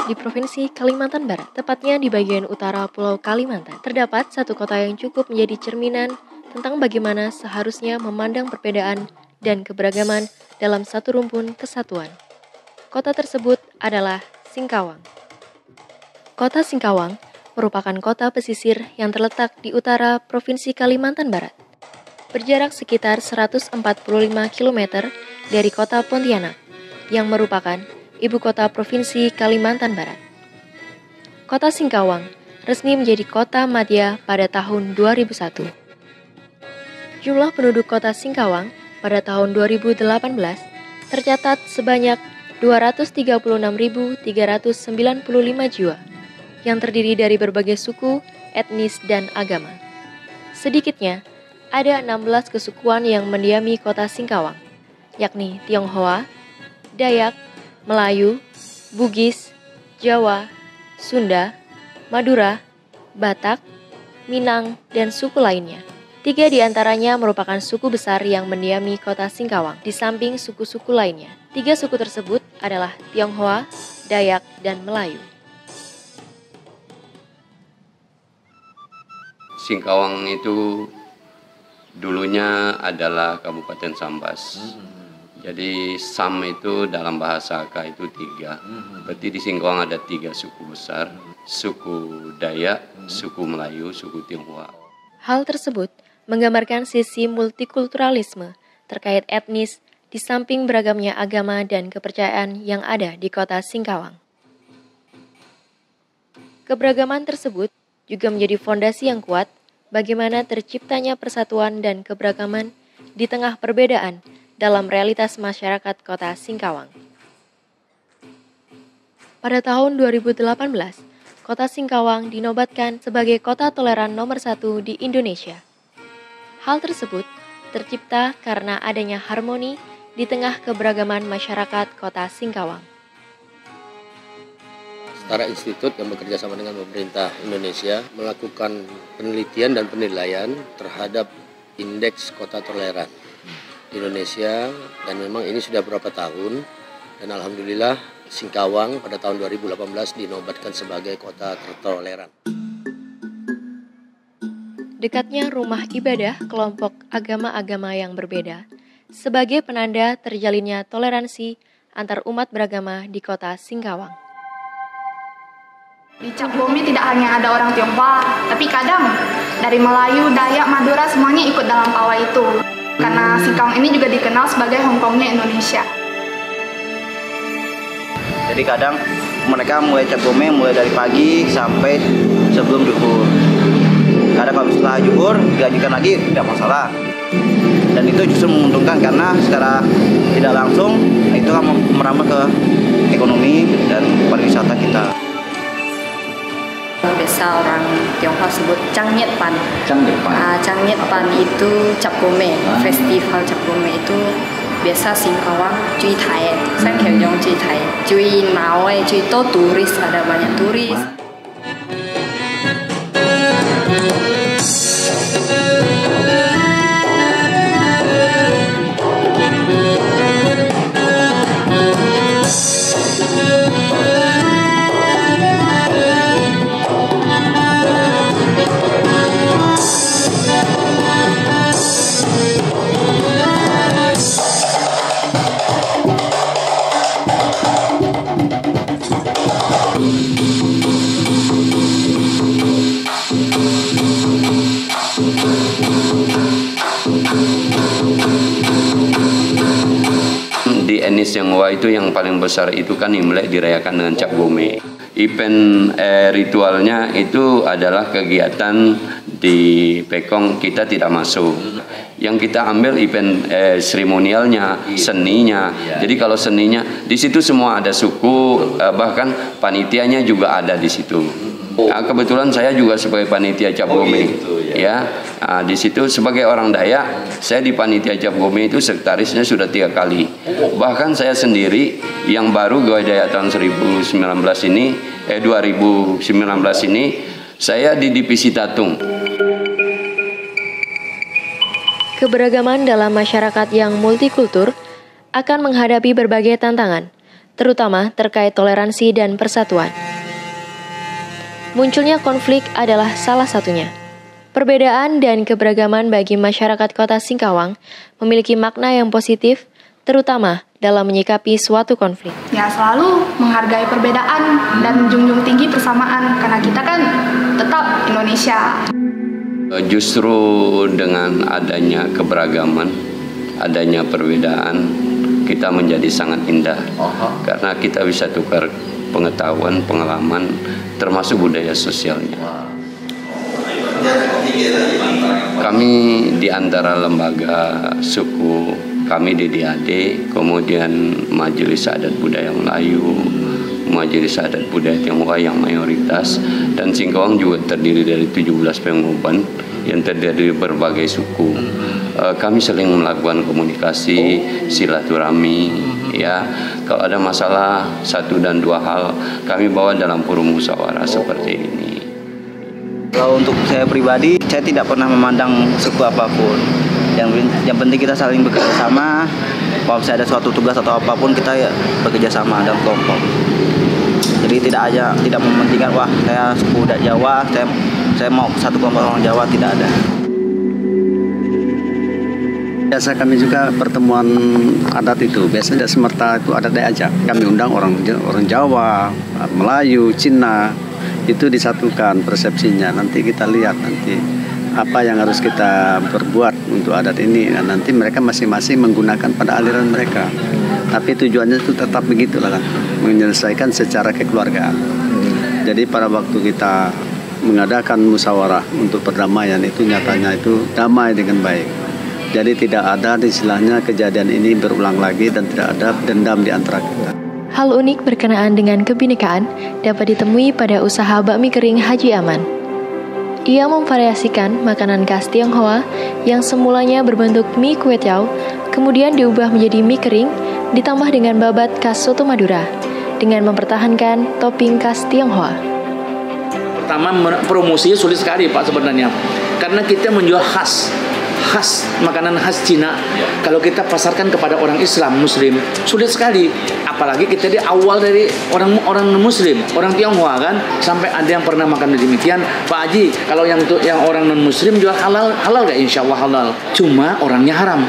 di Provinsi Kalimantan Barat, tepatnya di bagian utara Pulau Kalimantan. Terdapat satu kota yang cukup menjadi cerminan tentang bagaimana seharusnya memandang perbedaan dan keberagaman dalam satu rumpun kesatuan. Kota tersebut adalah Singkawang. Kota Singkawang merupakan kota pesisir yang terletak di utara Provinsi Kalimantan Barat. Berjarak sekitar 145 km dari kota Pontianak, yang merupakan ibu kota Provinsi Kalimantan Barat. Kota Singkawang resmi menjadi kota madya pada tahun 2001. Jumlah penduduk kota Singkawang pada tahun 2018 tercatat sebanyak 236.395 jiwa, yang terdiri dari berbagai suku, etnis, dan agama. Sedikitnya, ada 16 kesukuan yang mendiami kota Singkawang, yakni Tionghoa, Dayak, Melayu, Bugis, Jawa, Sunda, Madura, Batak, Minang, dan suku lainnya. 3 di antaranya merupakan suku besar yang mendiami kota Singkawang, di samping suku-suku lainnya. 3 suku tersebut adalah Tionghoa, Dayak, dan Melayu. Singkawang itu dulunya adalah Kabupaten Sambas. Jadi Sam itu dalam bahasa Aka itu 3. Berarti di Singkawang ada 3 suku besar. Suku Dayak, suku Melayu, suku Tionghoa. Hal tersebut menggambarkan sisi multikulturalisme terkait etnis di samping beragamnya agama dan kepercayaan yang ada di kota Singkawang. Keberagaman tersebut juga menjadi fondasi yang kuat bagaimana terciptanya persatuan dan keberagaman di tengah perbedaan dalam realitas masyarakat kota Singkawang. Pada tahun 2018, kota Singkawang dinobatkan sebagai kota toleran nomor 1 di Indonesia. Hal tersebut tercipta karena adanya harmoni di tengah keberagaman masyarakat kota Singkawang. Setara institut yang bekerja sama dengan pemerintah Indonesia melakukan penelitian dan penilaian terhadap indeks kota toleran di Indonesia, dan memang ini sudah beberapa tahun, dan alhamdulillah Singkawang pada tahun 2018 dinobatkan sebagai kota tertoleran. Dekatnya rumah ibadah kelompok agama-agama yang berbeda sebagai penanda terjalinnya toleransi antar umat beragama di kota Singkawang. Di Cap Gome tidak hanya ada orang Tionghoa, tapi kadang dari Melayu, Dayak, Madura semuanya ikut dalam pawai itu. Karena Singkawang ini juga dikenal sebagai Hongkongnya Indonesia. Jadi kadang mereka mulai Cap Gome mulai dari pagi sampai sebelum zuhur. Kadang kalau setelah zuhur dilanjutkan lagi tidak masalah. Dan itu justru menguntungkan karena secara tidak langsung itu akan merambah ke ekonomi dan pariwisata kita. Biasa orang Tionghoa sebut Changnyepan. Changnyepan itu Cap Gome, festival Cap Gome itu biasa Singkawang cuy Thai, Sangkyong cuy Thai, cuy Nawe, cuy to turis, ada banyak turis. Di etnis Tionghoa itu yang paling besar itu kan Imlek dirayakan dengan Cap Gome. Event ritualnya itu adalah kegiatan di Pekong kita tidak masuk. Yang kita ambil event seremonialnya, seninya. Jadi kalau seninya di situ semua ada suku, bahkan panitianya juga ada di situ. Kebetulan saya juga sebagai panitia Cap Gome, ya. Di situ sebagai orang Dayak, saya di panitia Cap Gome itu sekretarisnya sudah 3 kali. Bahkan saya sendiri yang baru Gawai Dayak tahun 2019 ini, saya di divisi Tatung. Keberagaman dalam masyarakat yang multikultur akan menghadapi berbagai tantangan, terutama terkait toleransi dan persatuan. Munculnya konflik adalah salah satunya. Perbedaan dan keberagaman bagi masyarakat Kota Singkawang memiliki makna yang positif, terutama dalam menyikapi suatu konflik. Ya, selalu menghargai perbedaan dan menjunjung tinggi persamaan, karena kita kan tetap Indonesia. Justru dengan adanya keberagaman, adanya perbedaan, kita menjadi sangat indah. Karena kita bisa tukar pengetahuan, pengalaman, termasuk budaya sosialnya. Kami di antara lembaga suku, kami DDAD, kemudian Majelis Adat Budaya Melayu, Majelis Adat Budaya Tionghoa yang mayoritas, dan Singkawang juga terdiri dari 17 pengumuman yang terdiri dari berbagai suku. Kami sering melakukan komunikasi, silaturahmi, ya. Kalau ada masalah satu dan dua hal, kami bawa dalam forum musyawarah seperti ini. Kalau untuk saya pribadi, saya tidak pernah memandang suku apapun. Yang penting kita saling bekerja sama. Kalau misalnya ada suatu tugas atau apapun, kita ya bekerja sama dalam kelompok. Jadi tidak mementingkan, wah saya suku Jawa, saya mau satu kelompok orang Jawa, tidak ada. Biasa kami juga pertemuan adat itu, biasanya semerta itu adat diajak. Kami undang orang Jawa, Melayu, Cina, itu disatukan persepsinya. Nanti kita lihat nanti apa yang harus kita perbuat untuk adat ini. Nah, nanti mereka masing-masing menggunakan pada aliran mereka. Tapi tujuannya itu tetap begitulah kan, menyelesaikan secara kekeluargaan. Jadi pada waktu kita mengadakan musyawarah untuk perdamaian itu nyatanya itu damai dengan baik. Jadi tidak ada istilahnya kejadian ini berulang lagi dan tidak ada dendam di antara kita. Hal unik berkenaan dengan kebinekaan dapat ditemui pada usaha bakmi kering Haji Aman. Ia memvariasikan makanan khas Tionghoa yang semulanya berbentuk mie kue tiao, kemudian diubah menjadi mie kering, ditambah dengan babat khas soto Madura, dengan mempertahankan topping khas Tionghoa. Pertama, promosinya sulit sekali Pak sebenarnya, karena kita menjual khas makanan khas Cina. Kalau kita pasarkan kepada orang Islam Muslim sulit sekali, apalagi kita di awal dari orang Muslim, orang Tionghoa kan, sampai ada yang pernah makan demikian. Pak Haji, kalau yang orang non Muslim jual halal gak? Insya Allah halal, cuma orangnya haram.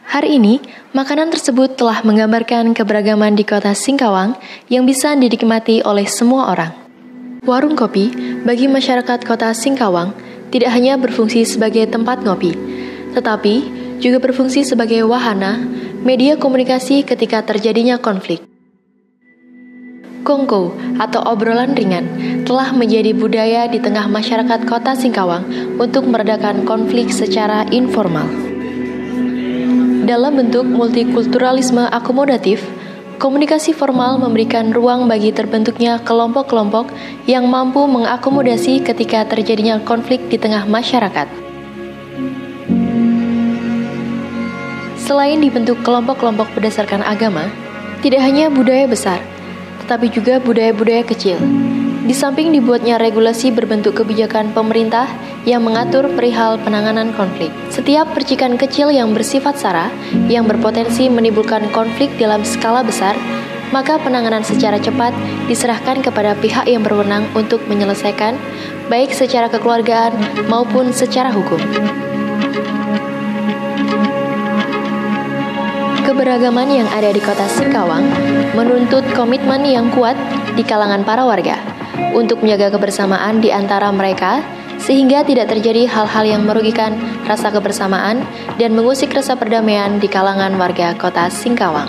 Hari ini, makanan tersebut telah menggambarkan keberagaman di Kota Singkawang yang bisa dinikmati oleh semua orang. Warung kopi bagi masyarakat Kota Singkawang tidak hanya berfungsi sebagai tempat ngopi, tetapi juga berfungsi sebagai wahana, media komunikasi ketika terjadinya konflik. Kongko atau obrolan ringan telah menjadi budaya di tengah masyarakat Kota Singkawang untuk meredakan konflik secara informal. Dalam bentuk multikulturalisme akomodatif, komunikasi formal memberikan ruang bagi terbentuknya kelompok-kelompok yang mampu mengakomodasi ketika terjadinya konflik di tengah masyarakat. Selain dibentuk kelompok-kelompok berdasarkan agama, tidak hanya budaya besar, tetapi juga budaya-budaya kecil. Di samping dibuatnya regulasi berbentuk kebijakan pemerintah yang mengatur perihal penanganan konflik. Setiap percikan kecil yang bersifat sara, yang berpotensi menimbulkan konflik dalam skala besar, maka penanganan secara cepat diserahkan kepada pihak yang berwenang untuk menyelesaikan, baik secara kekeluargaan maupun secara hukum. Keberagaman yang ada di Kota Singkawang menuntut komitmen yang kuat di kalangan para warga untuk menjaga kebersamaan di antara mereka, sehingga tidak terjadi hal-hal yang merugikan rasa kebersamaan dan mengusik rasa perdamaian di kalangan warga Kota Singkawang.